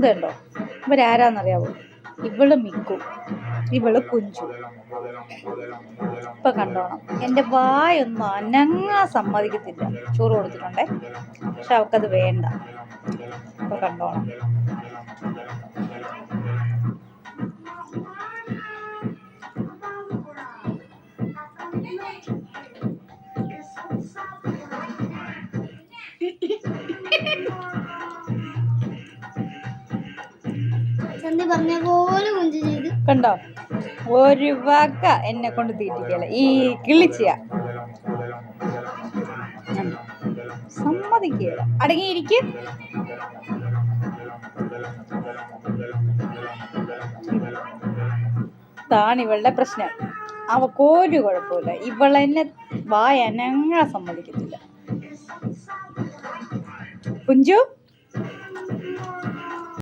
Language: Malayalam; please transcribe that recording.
ഇതുണ്ടോ, ഇവരാരാന്നറിയാവോ? ഇവള് മിക്കു, ഇവള് കുഞ്ചു. ഇപ്പൊ കണ്ടോണം, എൻ്റെ വായൊന്നും അനങ്ങാൻ സമ്മതിക്കത്തില്ല. ചോറ് കൊടുത്തിട്ടുണ്ടേ, പക്ഷെ അവൾക്കത് വേണ്ട. ഇപ്പൊ കണ്ടോണം. പറഞ്ഞ പോലെ കുഞ്ചു ചെയ്തു. കണ്ടോ, ഒരു വക എന്നെ കൊണ്ട് തീറ്റിക്കല. ഈ കിളിച്ചിയ സമ്മതിക്കുക, അടങ്ങിയിരിക്കും. ഇതാണ് ഇവളുടെ പ്രശ്നം. അവക്കൊരു കുഴപ്പമില്ല, ഇവളെന്നെ വായനങ്ങാൻ സമ്മതിക്കത്തില്ല. കുഞ്ചു